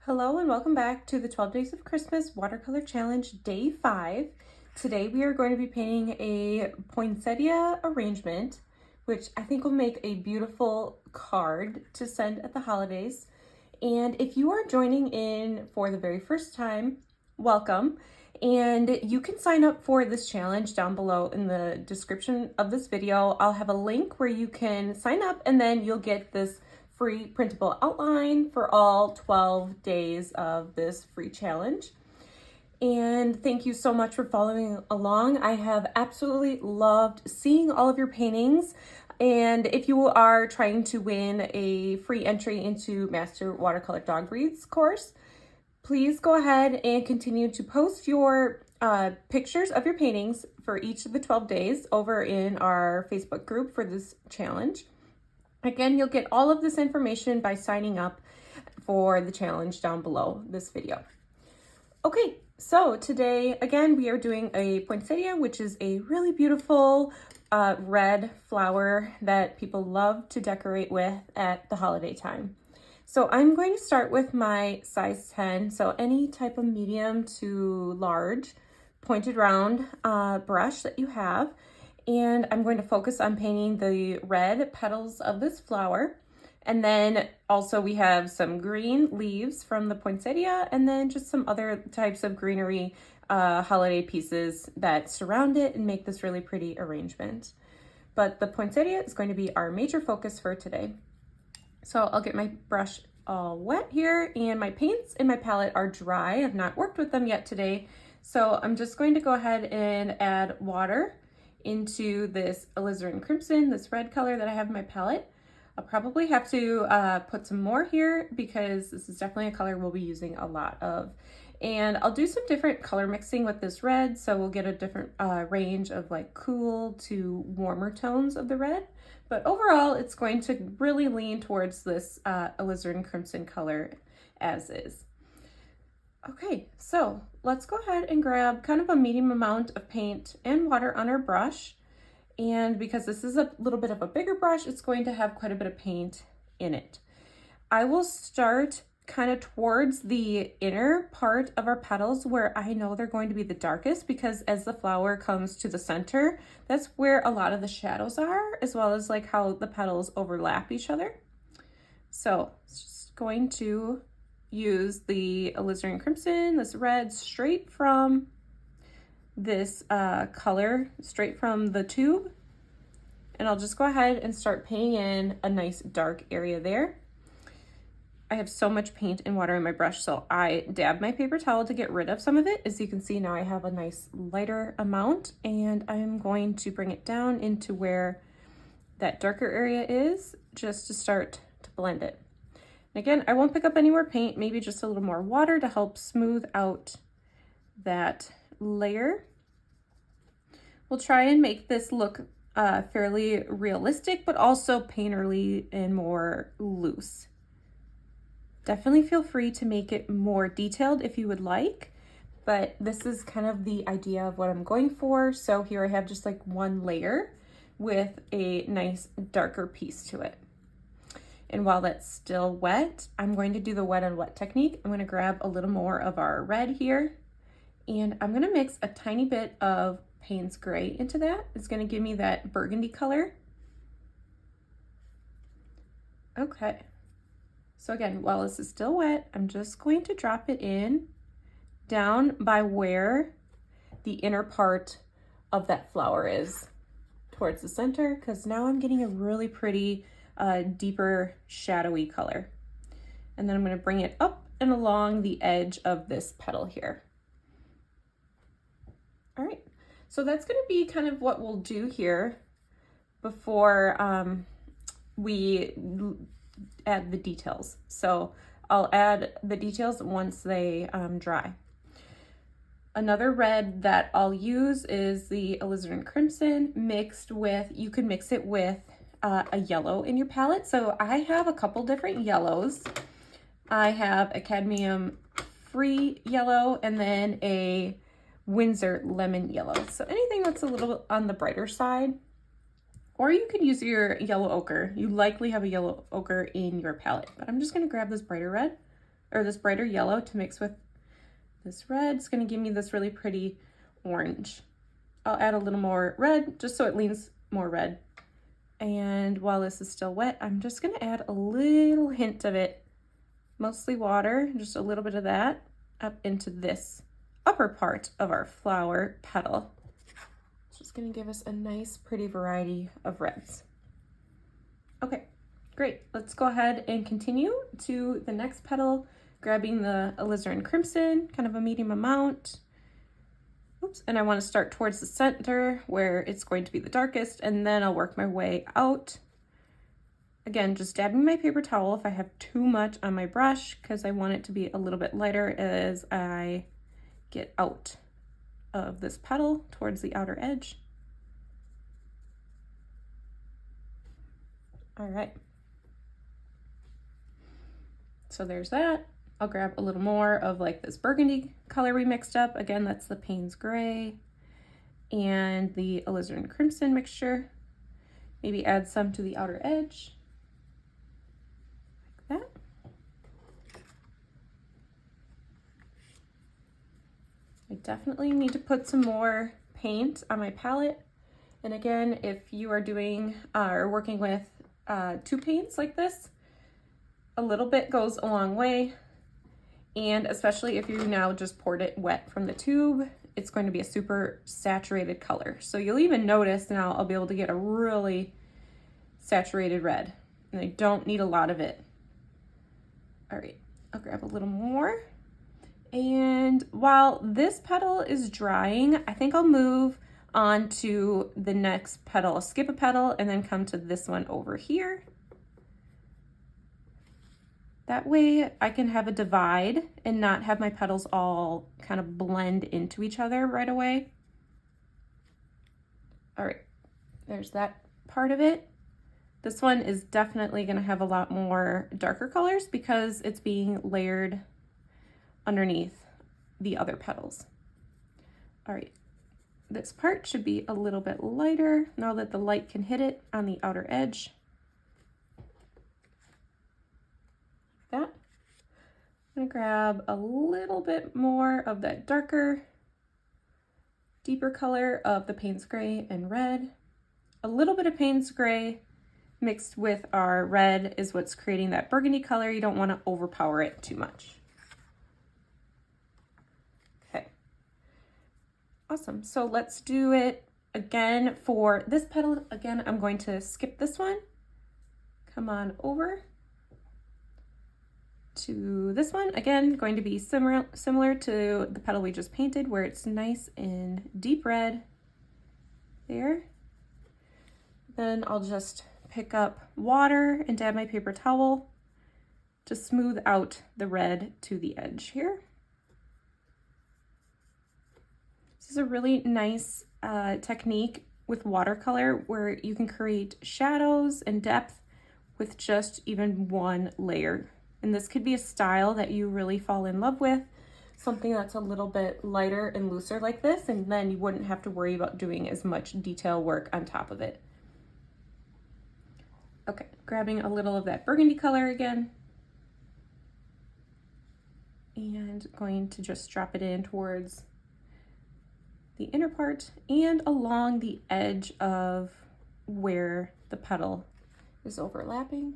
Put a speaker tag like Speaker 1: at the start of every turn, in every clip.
Speaker 1: Hello and welcome back to the 12 Days of Christmas Watercolor Challenge Day 5. Today we are going to be painting a poinsettia arrangement, which I think will make a beautiful card to send at the holidays. And if you are joining in for the very first time, welcome. And you can sign up for this challenge down below in the description of this video. I'll have a link where you can sign up and then you'll get this free printable outline for all 12 days of this free challenge. And thank you so much for following along. I have absolutely loved seeing all of your paintings. And if you are trying to win a free entry into Master Watercolor Dog Breeds course, please go ahead and continue to post your pictures of your paintings for each of the 12 days over in our Facebook group for this challenge. Again, you'll get all of this information by signing up for the challenge down below this video. Okay, so today, again, we are doing a poinsettia, which is a really beautiful red flower that people love to decorate with at the holiday time. So I'm going to start with my size 10, so any type of medium to large pointed round brush that you have. And I'm going to focus on painting the red petals of this flower. And then also we have some green leaves from the poinsettia and then just some other types of greenery holiday pieces that surround it and make this really pretty arrangement. But the poinsettia is going to be our major focus for today. So I'll get my brush all wet here, and my paints in my palette are dry. I've not worked with them yet today. So I'm just going to go ahead and add water into this alizarin crimson, this red color that I have in my palette. I'll probably have to put some more here because this is definitely a color we'll be using a lot of. And I'll do some different color mixing with this red, so we'll get a different range of like cool to warmer tones of the red. But overall, it's going to really lean towards this alizarin crimson color as is. Okay, so let's go ahead and grab kind of a medium amount of paint and water on our brush. And because this is a little bit of a bigger brush, it's going to have quite a bit of paint in it. I will start kind of towards the inner part of our petals where I know they're going to be the darkest, because as the flower comes to the center, that's where a lot of the shadows are, as well as like how the petals overlap each other. So it's just going to use the alizarin crimson, this red, straight from this color, straight from the tube. And I'll just go ahead and start painting in a nice dark area there. I have so much paint and water in my brush, so I dab my paper towel to get rid of some of it. As you can see now, I have a nice lighter amount, and I'm going to bring it down into where that darker area is, just to start to blend it. Again, I won't pick up any more paint, maybe just a little more water to help smooth out that layer. We'll try and make this look fairly realistic, but also painterly and more loose. Definitely feel free to make it more detailed if you would like, but this is kind of the idea of what I'm going for. So here I have just like one layer with a nice darker piece to it. And while that's still wet, I'm going to do the wet on wet technique. I'm going to grab a little more of our red here, and I'm going to mix a tiny bit of Payne's Gray into that. It's going to give me that burgundy color. Okay. So again, while this is still wet, I'm just going to drop it in down by where the inner part of that flower is towards the center, because now I'm getting a really pretty deeper shadowy color. And then I'm going to bring it up and along the edge of this petal here. All right, so that's going to be kind of what we'll do here before we add the details. So I'll add the details once they dry. Another red that I'll use is the alizarin crimson mixed with, you could mix it with a yellow in your palette. So I have a couple different yellows. I have a cadmium free yellow and then a Windsor lemon yellow. So anything that's a little on the brighter side, or you could use your yellow ochre. You likely have a yellow ochre in your palette, but I'm just gonna grab this brighter red or this brighter yellow to mix with this red. It's gonna give me this really pretty orange. I'll add a little more red just so it leans more red. And while this is still wet, I'm just gonna add a little hint of it, mostly water, just a little bit of that up into this upper part of our flower petal. It's just gonna give us a nice pretty variety of reds. Okay, great. Let's go ahead and continue to the next petal, grabbing the alizarin crimson, kind of a medium amount. Oops, and I want to start towards the center where it's going to be the darkest, and then I'll work my way out. Again, just dabbing my paper towel if I have too much on my brush, because I want it to be a little bit lighter as I get out of this petal towards the outer edge. All right. So there's that. I'll grab a little more of like this burgundy color we mixed up. Again, that's the Payne's Gray and the alizarin crimson mixture. Maybe add some to the outer edge, like that. I definitely need to put some more paint on my palette. And again, if you are doing or working with two paints like this, a little bit goes a long way. And especially if you now just poured it wet from the tube, it's going to be a super saturated color. So you'll even notice now I'll be able to get a really saturated red, and I don't need a lot of it. All right, I'll grab a little more. And while this petal is drying, I think I'll move on to the next petal. I'll skip a petal and then come to this one over here. That way I can have a divide and not have my petals all kind of blend into each other right away. All right, there's that part of it. This one is definitely gonna have a lot more darker colors because it's being layered underneath the other petals. All right, this part should be a little bit lighter now that the light can hit it on the outer edge. That. I'm gonna grab a little bit more of that darker, deeper color of the Payne's Gray and red. A little bit of Payne's Gray mixed with our red is what's creating that burgundy color. You don't want to overpower it too much. Okay, awesome. So let's do it again for this petal. Again, I'm going to skip this one. Come on over to this one. Again, going to be similar to the petal we just painted, where it's nice and deep red there. Then I'll just pick up water and dab my paper towel to smooth out the red to the edge here. This is a really nice technique with watercolor where you can create shadows and depth with just even one layer. And this could be a style that you really fall in love with, something that's a little bit lighter and looser like this, and then you wouldn't have to worry about doing as much detail work on top of it. Okay, grabbing a little of that burgundy color again, and going to just drop it in towards the inner part and along the edge of where the petal is overlapping.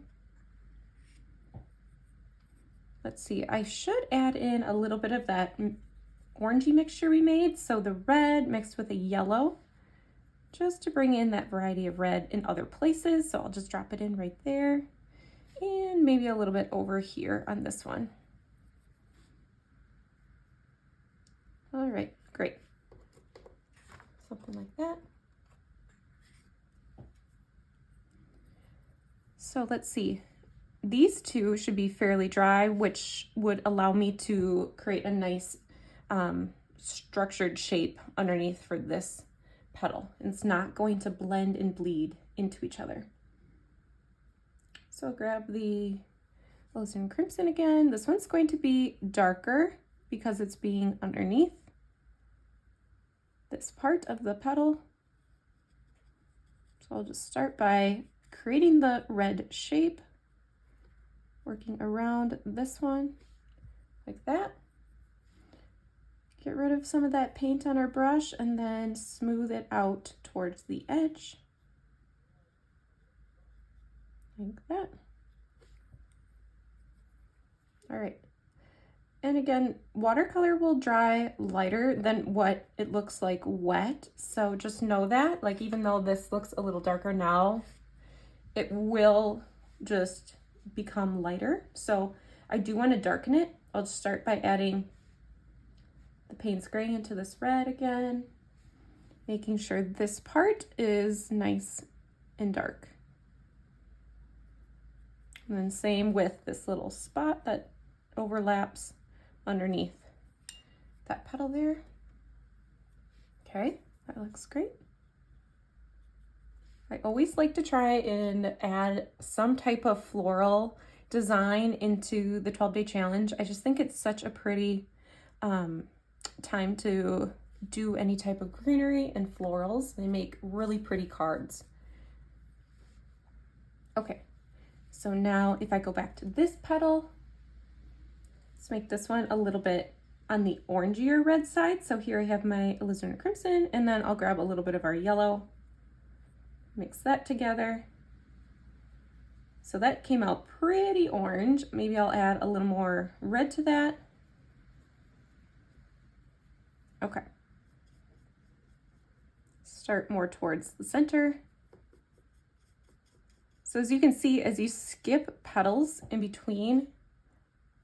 Speaker 1: Let's see, I should add in a little bit of that orangey mixture we made. So the red mixed with a yellow, just to bring in that variety of red in other places. So I'll just drop it in right there and maybe a little bit over here on this one. All right, great. Something like that. So let's see. These two should be fairly dry, which would allow me to create a nice structured shape underneath for this petal. It's not going to blend and bleed into each other. So I'll grab the alizarin crimson again. This one's going to be darker because it's being underneath this part of the petal. So I'll just start by creating the red shape, working around this one, like that. Get rid of some of that paint on our brush and then smooth it out towards the edge, like that. All right. And again, watercolor will dry lighter than what it looks like wet. So just know that, like, even though this looks a little darker now, it will just become lighter. So I do want to darken it. I'll just start by adding the Payne's Gray into this red again, making sure this part is nice and dark. And then same with this little spot that overlaps underneath that petal there. Okay, that looks great. I always like to try and add some type of floral design into the 12-day challenge. I just think it's such a pretty time to do any type of greenery and florals. They make really pretty cards. Okay, so now if I go back to this petal, let's make this one a little bit on the orangier red side. So here I have my alizarin crimson, and then I'll grab a little bit of our yellow, mix that together. So that came out pretty orange. Maybe I'll add a little more red to that. Okay. Start more towards the center. So as you can see, as you skip petals in between,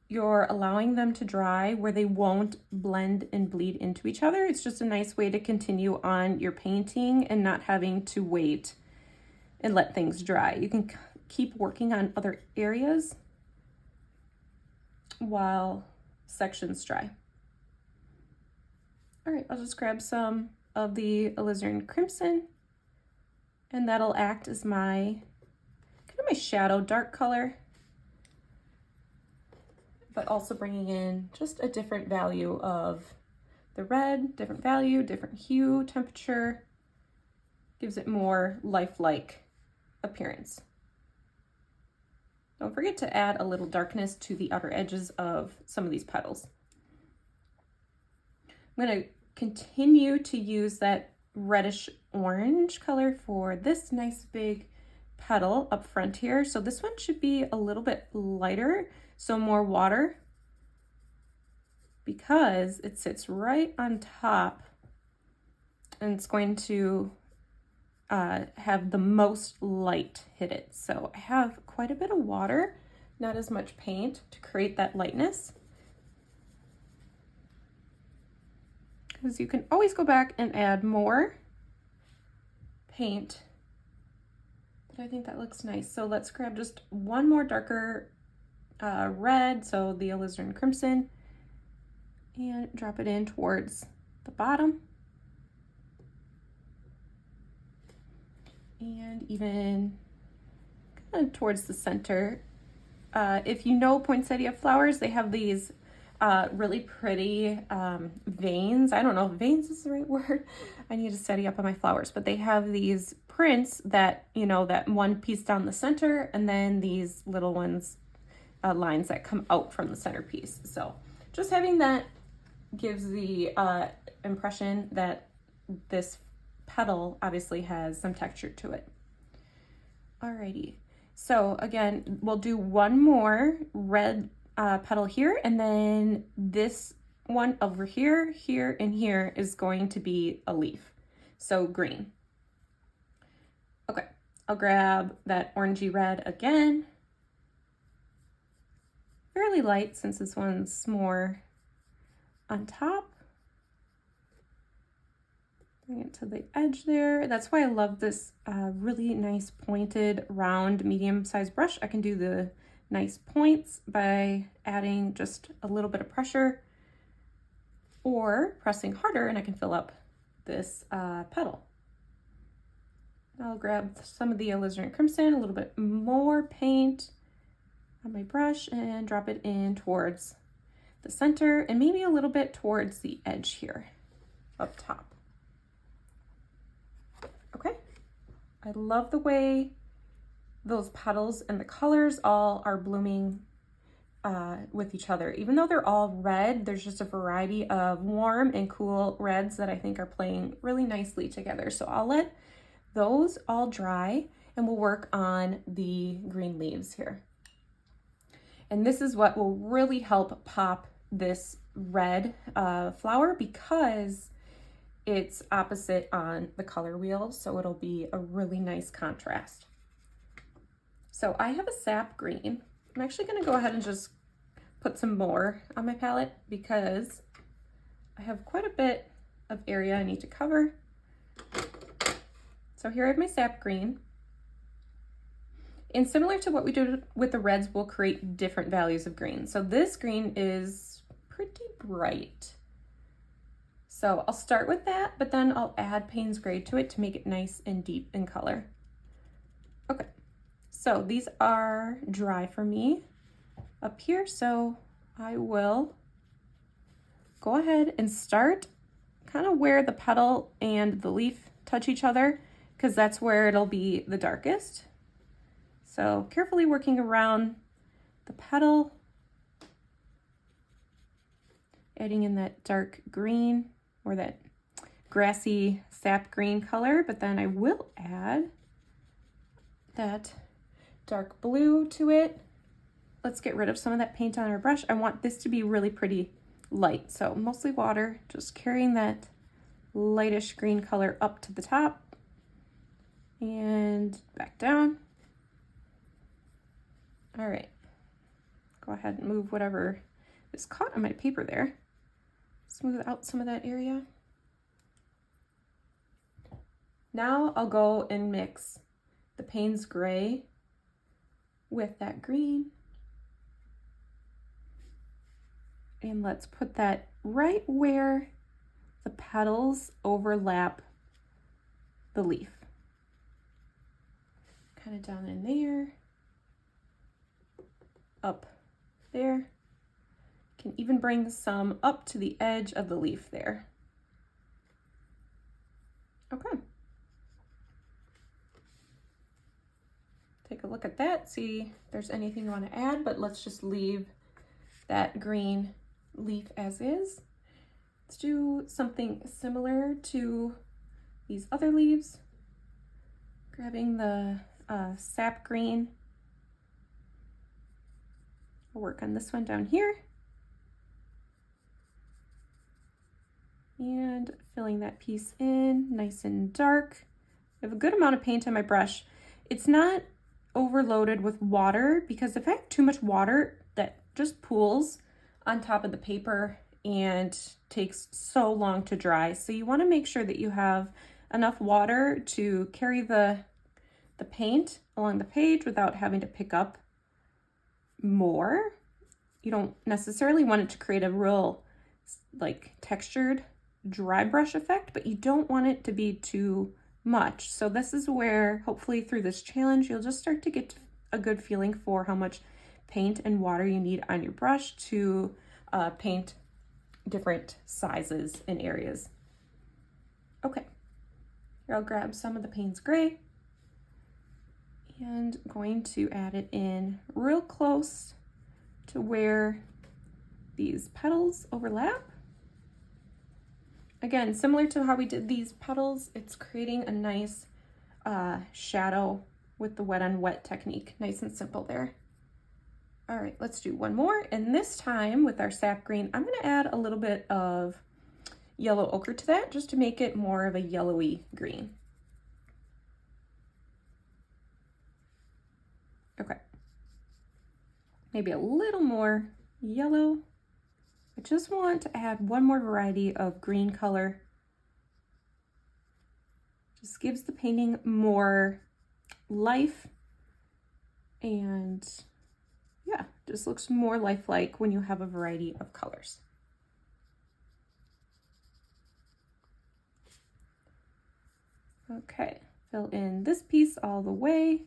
Speaker 1: you're allowing them to dry where they won't blend and bleed into each other. It's just a nice way to continue on your painting and not having to wait and let things dry. You can keep working on other areas while sections dry. All right, I'll just grab some of the alizarin crimson, and that'll act as my kind of my shadow dark color, but also bringing in just a different value of the red, different value, different hue, temperature, gives it more lifelike appearance. Don't forget to add a little darkness to the outer edges of some of these petals. I'm going to continue to use that reddish orange color for this nice big petal up front here. So this one should be a little bit lighter, so more water, because it sits right on top and it's going to have the most light hit it. So I have quite a bit of water, not as much paint to create that lightness. Because you can always go back and add more paint, but I think that looks nice. So let's grab just one more darker red, so the alizarin crimson, and drop it in towards the bottom. And even kind of towards the center. If you know poinsettia flowers, they have these really pretty veins. I don't know if veins is the right word. I need to study up on my flowers, but they have these prints that, you know, that one piece down the center, and then these little ones, lines that come out from the centerpiece. So just having that gives the impression that this petal obviously has some texture to it. Alrighty, so again, we'll do one more red petal here, and then this one over here, here, and here is going to be a leaf, so green. Okay, I'll grab that orangey red again, fairly light since this one's more on top. Bring it to the edge there. That's why I love this really nice pointed round medium-sized brush. I can do the nice points by adding just a little bit of pressure or pressing harder, and I can fill up this petal. I'll grab some of the alizarin crimson, a little bit more paint on my brush, and drop it in towards the center and maybe a little bit towards the edge here up top. Okay, I love the way those petals and the colors all are blooming with each other. Even though they're all red, there's just a variety of warm and cool reds that I think are playing really nicely together. So I'll let those all dry and we'll work on the green leaves here. And this is what will really help pop this red flower because it's opposite on the color wheel, so it'll be a really nice contrast. So I have a sap green. I'm actually gonna go ahead and just put some more on my palette because I have quite a bit of area I need to cover. So here I have my sap green. And similar to what we did with the reds, we'll create different values of green. So this green is pretty bright. So I'll start with that, but then I'll add Payne's Gray to it to make it nice and deep in color. Okay, so these are dry for me up here, so I will go ahead and start kind of where the petal and the leaf touch each other, because that's where it'll be the darkest. So carefully working around the petal, adding in that dark green or that grassy sap green color, but then I will add that dark blue to it. Let's get rid of some of that paint on our brush. I want this to be really pretty light, so mostly water, just carrying that lightish green color up to the top and back down. All right, go ahead and move whatever is caught on my paper there. Smooth out some of that area. Now I'll go and mix the Payne's Gray with that green. And let's put that right where the petals overlap the leaf. Kind of down in there, up there. Can even bring some up to the edge of the leaf there. Okay. Take a look at that, see if there's anything you want to add, but let's just leave that green leaf as is. Let's do something similar to these other leaves. Grabbing the sap green. I'll work on this one down here. And filling that piece in nice and dark. I have a good amount of paint on my brush. It's not overloaded with water because if I have too much water, that just pools on top of the paper and takes so long to dry. So you want to make sure that you have enough water to carry the paint along the page without having to pick up more. You don't necessarily want it to create a real like textured dry brush effect, but you don't want it to be too much. So this is where hopefully through this challenge you'll just start to get a good feeling for how much paint and water you need on your brush to paint different sizes and areas. Okay, here I'll grab some of the Payne's Gray and going to add it in real close to where these petals overlap. Again, similar to how we did these petals, it's creating a nice shadow with the wet on wet technique. Nice and simple there. All right, let's do one more. And this time with our sap green, I'm gonna add a little bit of yellow ochre to that just to make it more of a yellowy green. Okay, maybe a little more yellow. I just want to add one more variety of green color. Just gives the painting more life and yeah, just looks more lifelike when you have a variety of colors. Okay, fill in this piece all the way.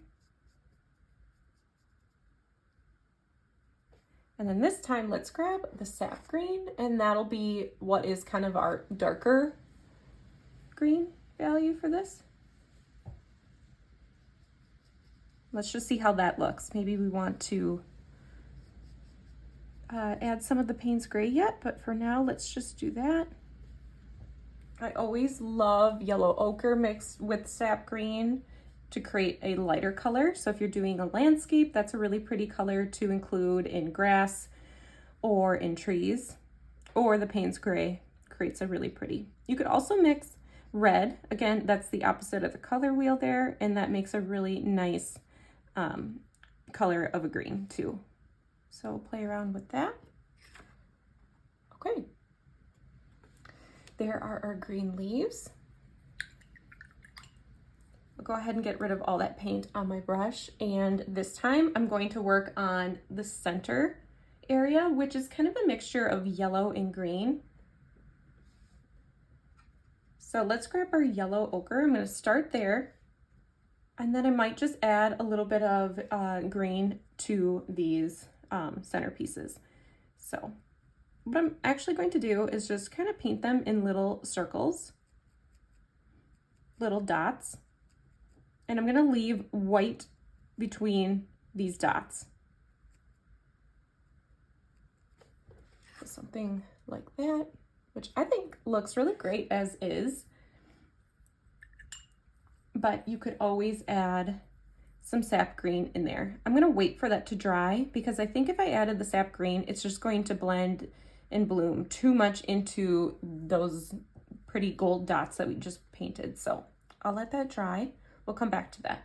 Speaker 1: And then this time, let's grab the sap green, and that'll be what is kind of our darker green value for this. Let's just see how that looks. Maybe we want to add some of the Payne's Gray yet, but for now, let's just do that. I always love yellow ochre mixed with sap green to create a lighter color. So if you're doing a landscape, that's a really pretty color to include in grass or in trees, or the Payne's Gray creates a really pretty. You could also mix red. Again, that's the opposite of the color wheel there, and that makes a really nice color of a green too. So play around with that. Okay. There are our green leaves. I'll go ahead and get rid of all that paint on my brush, and this time I'm going to work on the center area, which is kind of a mixture of yellow and green. So let's grab our yellow ochre. I'm going to start there, and then I might just add a little bit of green to these centerpieces. So what I'm actually going to do is just kind of paint them in little circles, little dots, and I'm going to leave white between these dots. So something like that, which I think looks really great as is, but you could always add some sap green in there. I'm going to wait for that to dry because I think if I added the sap green, it's just going to blend and bloom too much into those pretty gold dots that we just painted. So I'll let that dry. We'll come back to that.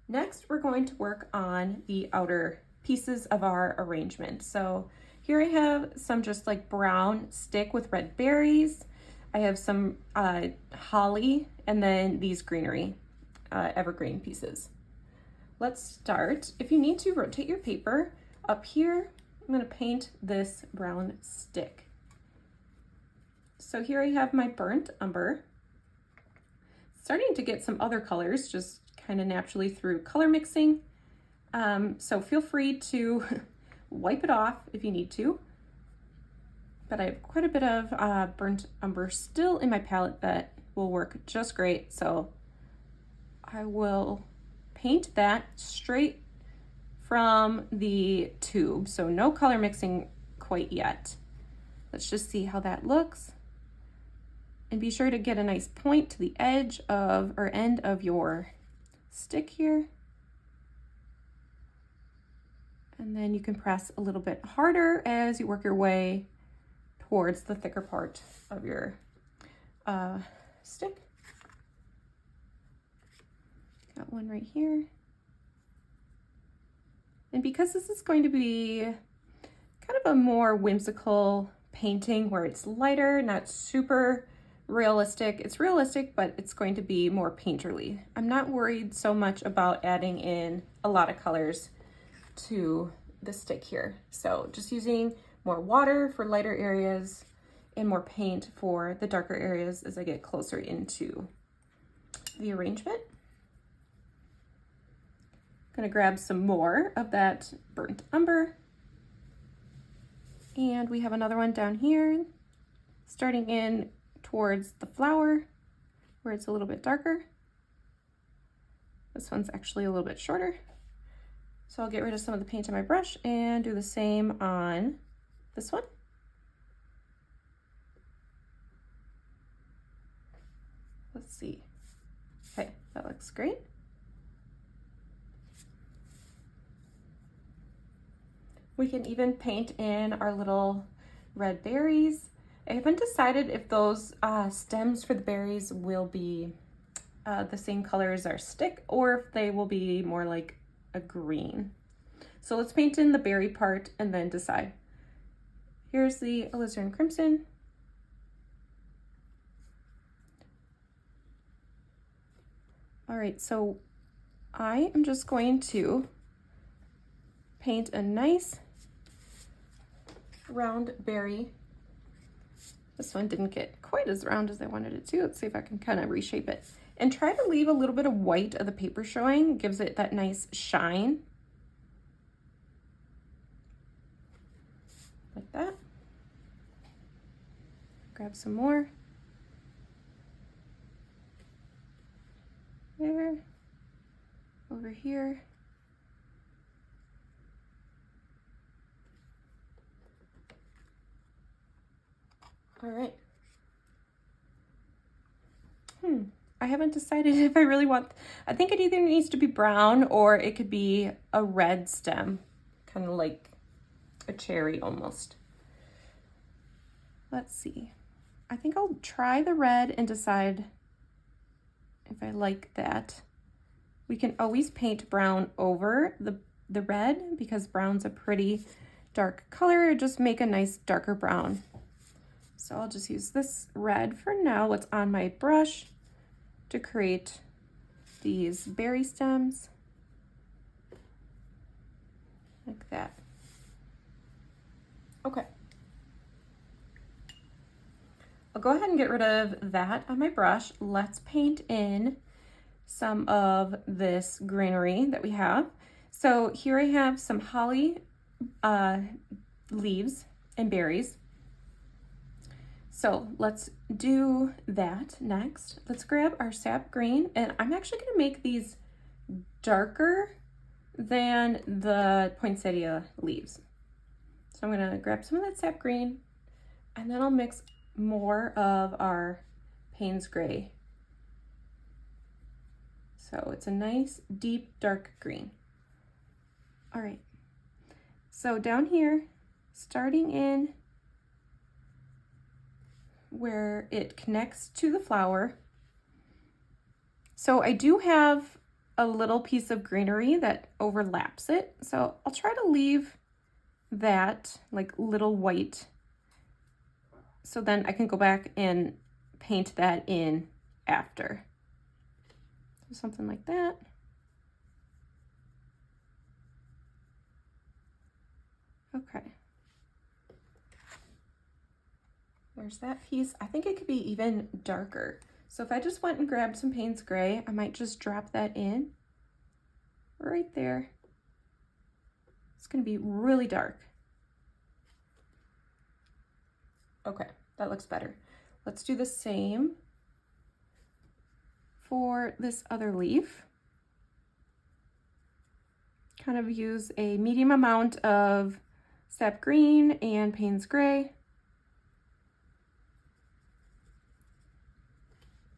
Speaker 1: Next, we're going to work on the outer pieces of our arrangement. So here I have some just like brown stick with red berries. I have some holly, and then these greenery evergreen pieces. Let's start. If you need to, rotate your paper. Up here, I'm going to paint this brown stick. So here I have my burnt umber. Starting to get some other colors just kind of naturally through color mixing. So feel free to wipe it off if you need to. But I have quite a bit of burnt umber still in my palette that will work just great. So I will paint that straight from the tube. So no color mixing quite yet. Let's just see how that looks. And be sure to get a nice point to the edge of or end of your stick here. And then you can press a little bit harder as you work your way towards the thicker part of your stick. Got one right here. And because this is going to be kind of a more whimsical painting where it's lighter, not super realistic. It's realistic, but it's going to be more painterly. I'm not worried so much about adding in a lot of colors to the stick here. So just using more water for lighter areas and more paint for the darker areas as I get closer into the arrangement. I'm gonna grab some more of that burnt umber. And we have another one down here, starting in towards the flower where it's a little bit darker. This one's actually a little bit shorter. So I'll get rid of some of the paint on my brush and do the same on this one. Let's see. Okay, that looks great. We can even paint in our little red berries. I haven't decided if those stems for the berries will be the same color as our stick or if they will be more like a green. So let's paint in the berry part and then decide. Here's the alizarin crimson. All right, so I am just going to paint a nice round berry. This one didn't get quite as round as I wanted it to. Let's see if I can kind of reshape it. And try to leave a little bit of white of the paper showing. It gives it that nice shine. Like that. Grab some more. There. Over here. All right. I haven't decided if I really want, I think it either needs to be brown or it could be a red stem, kind of like a cherry almost. Let's see. I think I'll try the red and decide if I like that. We can always paint brown over the red because brown's a pretty dark color. Just make a nice darker brown. So I'll just use this red for now, what's on my brush, to create these berry stems like that. Okay. I'll go ahead and get rid of that on my brush. Let's paint in some of this greenery that we have. So here I have some holly leaves and berries. So let's do that next. Let's grab our sap green, and I'm actually gonna make these darker than the poinsettia leaves. So I'm gonna grab some of that sap green, and then I'll mix more of our Payne's gray. So it's a nice, deep, dark green. All right, so down here, starting in where it connects to the flower. So I do have a little piece of greenery that overlaps it. So I'll try to leave that like little white. So then I can go back and paint that in after. So something like that. Okay. There's that piece. I think it could be even darker. So if I just went and grabbed some Payne's gray, I might just drop that in right there. It's gonna be really dark. Okay, that looks better. Let's do the same for this other leaf. Kind of use a medium amount of sap green and Payne's gray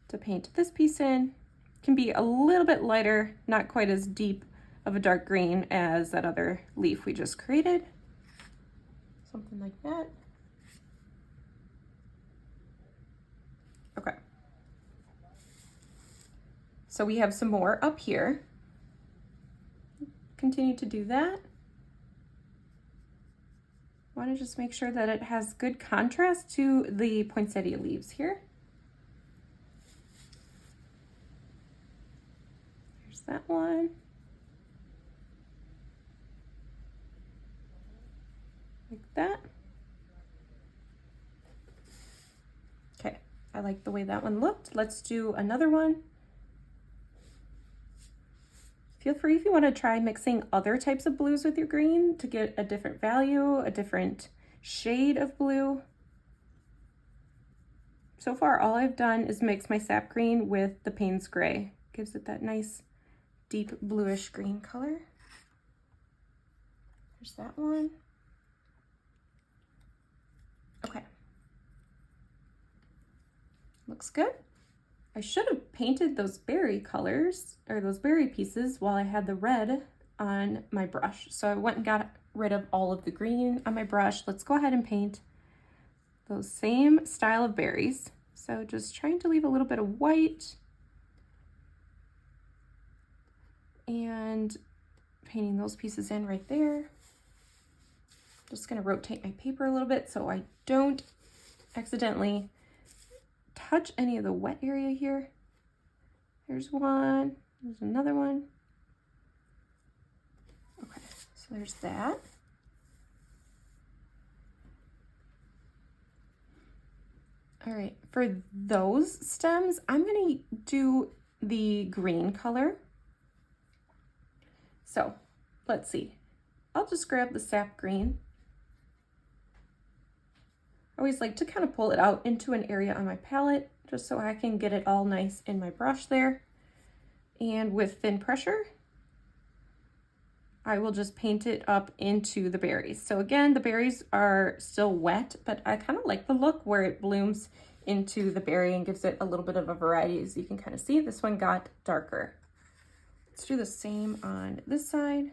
Speaker 1: to paint this piece in. Can be a little bit lighter, not quite as deep of a dark green as that other leaf we just created. Something like that. Okay. So we have some more up here. Continue to do that. I want to just make sure that it has good contrast to the poinsettia leaves here. There's that one. Like that. Okay, I like the way that one looked. Let's do another one. Feel free if you want to try mixing other types of blues with your green to get a different value, a different shade of blue. So far, all I've done is mix my sap green with the Payne's gray. Gives it that nice, deep bluish green color. There's that one. Okay. Looks good. I should have painted those berry colors, or those berry pieces, while I had the red on my brush. So I went and got rid of all of the green on my brush. Let's go ahead and paint those same style of berries. So just trying to leave a little bit of white and painting those pieces in right there. Just gonna rotate my paper a little bit so I don't accidentally touch any of the wet area here. There's one, there's another one. Okay, so there's that. All right, for those stems, I'm gonna do the green color. So let's see. I'll just grab the sap green. I always like to kind of pull it out into an area on my palette just so I can get it all nice in my brush there. And with thin pressure, I will just paint it up into the berries. So again, the berries are still wet, but I kind of like the look where it blooms into the berry and gives it a little bit of a variety. As you can kind of see, this one got darker. Let's do the same on this side.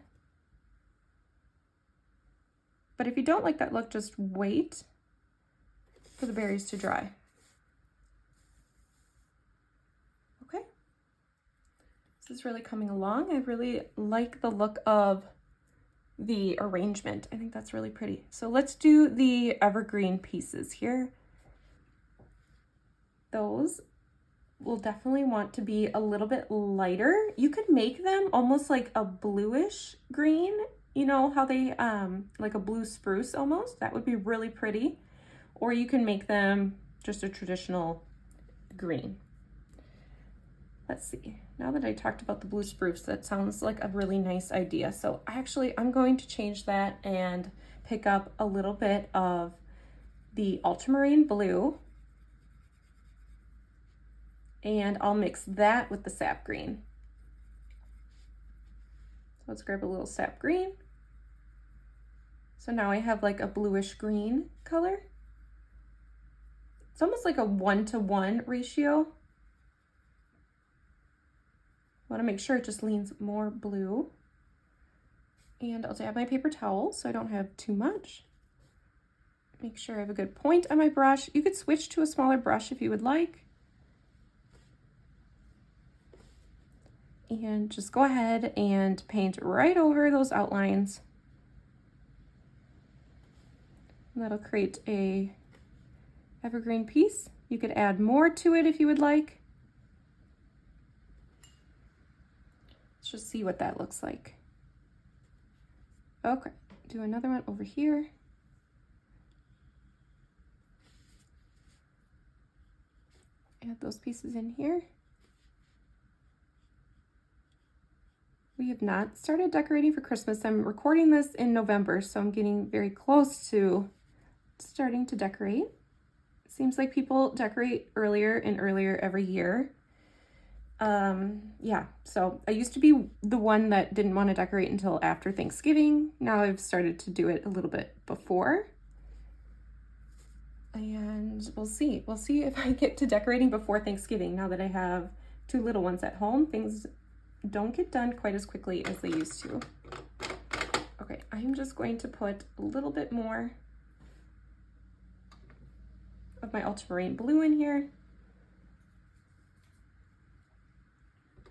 Speaker 1: But if you don't like that look, just wait for the berries to dry. Okay. This is really coming along. I really like the look of the arrangement. I think that's really pretty. So let's do the evergreen pieces here. Those will definitely want to be a little bit lighter. You could make them almost like a bluish green. You know how they, like a blue spruce almost? That would be really pretty. Or you can make them just a traditional green. Let's see. Now that I talked about the blue spruce, that sounds like a really nice idea. So I'm going to change that and pick up a little bit of the ultramarine blue. And I'll mix that with the sap green. So let's grab a little sap green. So now I have like a bluish green color. It's almost like a 1-to-1 ratio. I want to make sure it just leans more blue. And I'll dab my paper towel so I don't have too much. Make sure I have a good point on my brush. You could switch to a smaller brush if you would like. And just go ahead and paint right over those outlines. And that'll create a evergreen piece. You could add more to it if you would like. Let's just see what that looks like. Okay, do another one over here. Add those pieces in here. We have not started decorating for Christmas. I'm recording this in November, so I'm getting very close to starting to decorate. It seems like people decorate earlier and earlier every year. Yeah, so I used to be the one that didn't want to decorate until after Thanksgiving. Now I've started to do it a little bit before. And we'll see. We'll see if I get to decorating before Thanksgiving. Now that I have 2 little ones at home, things don't get done quite as quickly as they used to. Okay, I'm just going to put a little bit more of my ultramarine blue in here.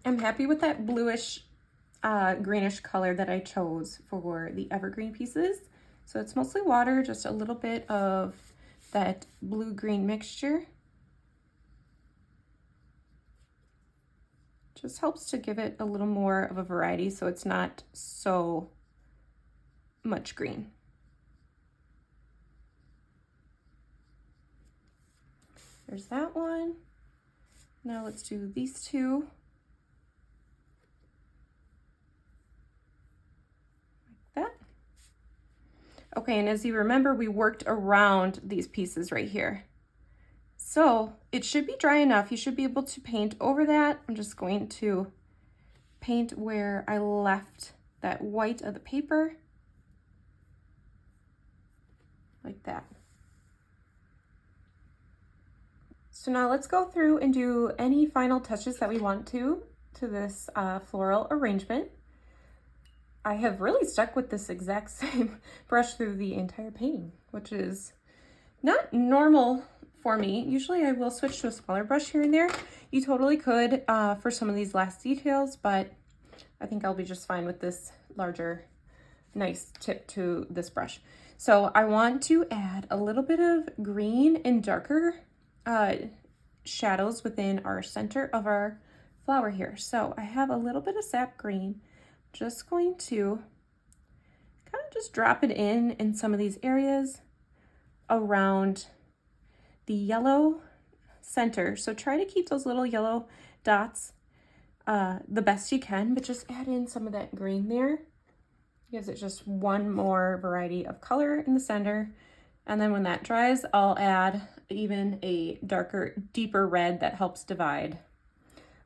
Speaker 1: I'm happy with that bluish, greenish color that I chose for the evergreen pieces. So it's mostly water, just a little bit of that blue-green mixture. Just helps to give it a little more of a variety so it's not so much green. There's that one. Now let's do these two. Like that. Okay, and as you remember, we worked around these pieces right here. So it should be dry enough. You should be able to paint over that. I'm just going to paint where I left that white of the paper. Like that. So now let's go through and do any final touches that we want to this floral arrangement. I have really stuck with this exact same brush through the entire painting, which is not normal for me. Usually I will switch to a smaller brush here and there. You totally could for some of these last details, but I think I'll be just fine with this larger, nice tip to this brush. So I want to add a little bit of green and darker shadows within our center of our flower here. So I have a little bit of sap green. Just going to kind of just drop it in some of these areas around the yellow center. So try to keep those little yellow dots the best you can, but just add in some of that green there. Gives it just one more variety of color in the center. And then when that dries, I'll add even a darker, deeper red that helps divide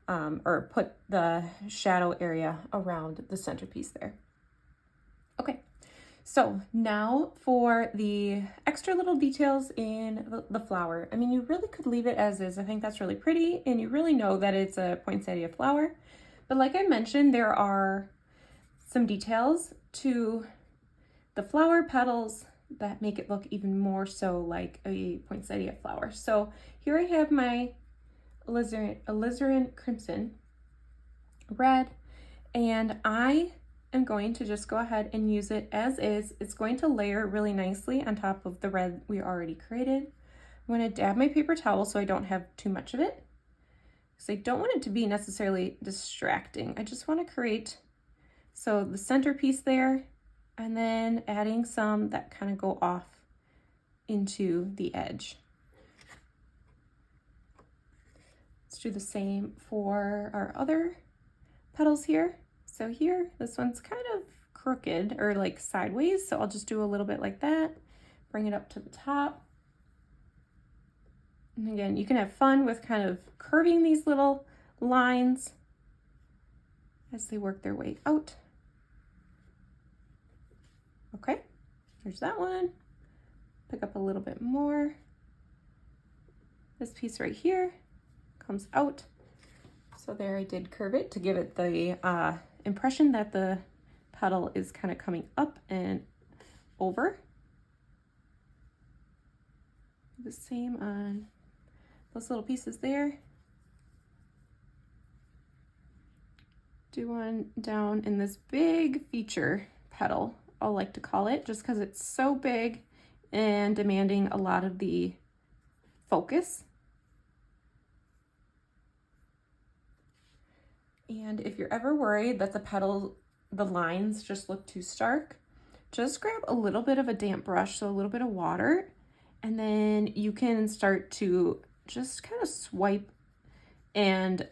Speaker 1: or put the shadow area around the centerpiece there. Okay, so now for the extra little details in the flower. I mean, you really could leave it as is. I think that's really pretty, and you really know that it's a poinsettia flower. But like I mentioned, there are some details to the flower petals that make it look even more so like a poinsettia flower. So here I have my alizarin crimson red, and I am going to just go ahead and use it as is. It's going to layer really nicely on top of the red we already created. I'm going to dab my paper towel so I don't have too much of it, because I don't want it to be necessarily distracting. I just want to create, so the centerpiece there, and then adding some that kind of go off into the edge. Let's do the same for our other petals here. So here, this one's kind of crooked or like sideways, so I'll just do a little bit like that, bring it up to the top. And again, you can have fun with kind of curving these little lines as they work their way out. Okay, there's that one. Pick up a little bit more. This piece right here comes out. So there I did curve it to give it the impression that the petal is kind of coming up and over. The same on those little pieces there. Do one down in this big feature petal, I'll like to call it, just because it's so big and demanding a lot of the focus. And if you're ever worried that the lines just look too stark, just grab a little bit of a damp brush, so a little bit of water, and then you can start to just kind of swipe and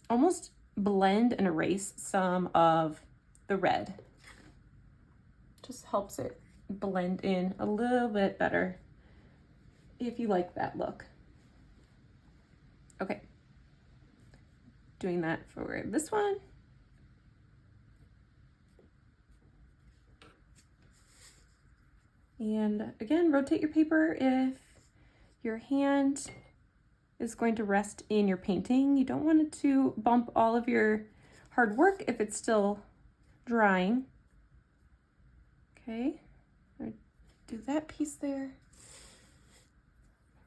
Speaker 1: almost blend and erase some of the red. Just helps it blend in a little bit better if you like that look. Okay, doing that for this one. And again, rotate your paper if your hand is going to rest in your painting. You don't want it to bump all of your hard work if it's still drying. Okay, do that piece there.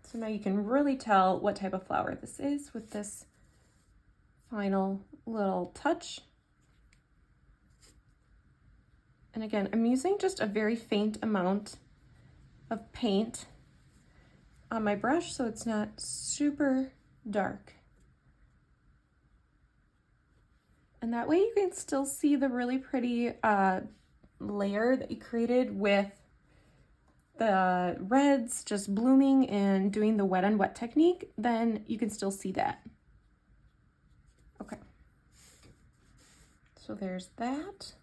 Speaker 1: So now you can really tell what type of flower this is with this final little touch. And again, I'm using just a very faint amount of paint on my brush, so it's not super dark. And that way you can still see the really pretty layer that you created with the reds just blooming and doing the wet on wet technique. Then you can still see that. Okay, so there's that.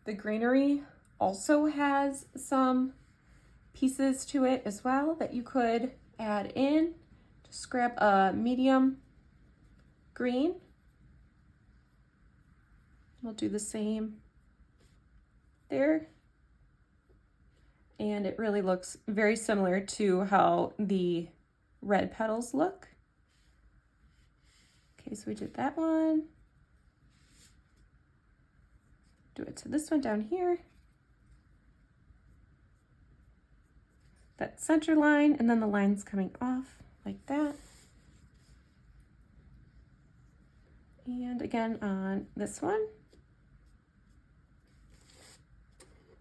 Speaker 1: The greenery also has some pieces to it as well that you could add in. Just grab a medium green. We'll do the same there. And it really looks very similar to how the red petals look. Okay, so we did that one. Do it to this one down here. That center line, and then the lines coming off like that. And again on this one.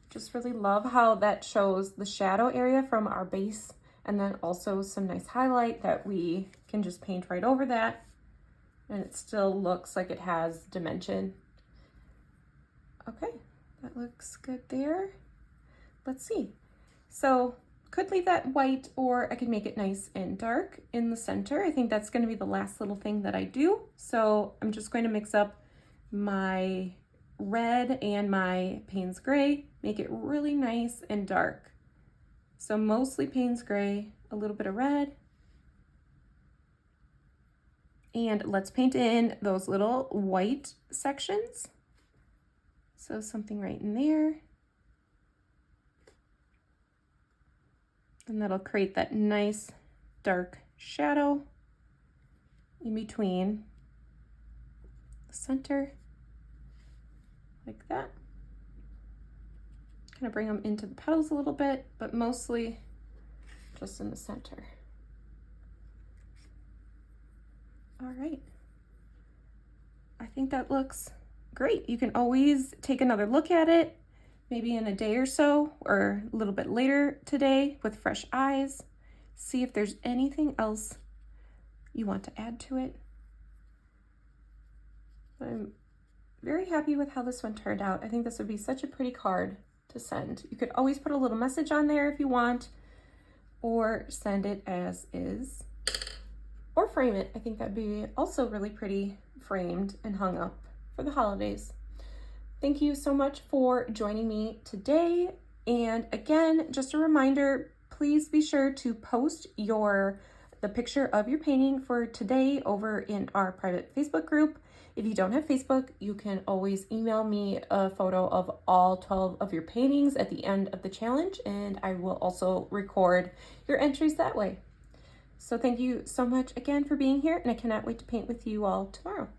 Speaker 1: Just really love how that shows the shadow area from our base, and then also some nice highlight that we can just paint right over that, and it still looks like it has dimension. Okay, that looks good there. Let's see. So could leave that white, or I could make it nice and dark in the center. I think that's going to be the last little thing that I do. So I'm just going to mix up my red and my Payne's gray, make it really nice and dark. So mostly Payne's gray, a little bit of red. And let's paint in those little white sections. So something right in there. And that'll create that nice dark shadow in between the center, like that. Kind of bring them into the petals a little bit, but mostly just in the center. All right. I think that looks great. You can always take another look at it, maybe in a day or so, or a little bit later today with fresh eyes. See if there's anything else you want to add to it. I'm very happy with how this one turned out. I think this would be such a pretty card to send. You could always put a little message on there if you want, or send it as is, or frame it. I think that'd be also really pretty framed and hung up for the holidays. Thank you so much for joining me today. And again, just a reminder, please be sure to post the picture of your painting for today over in our private Facebook group. If you don't have Facebook, you can always email me a photo of all 12 of your paintings at the end of the challenge, and I will also record your entries that way. So thank you so much again for being here, and I cannot wait to paint with you all tomorrow.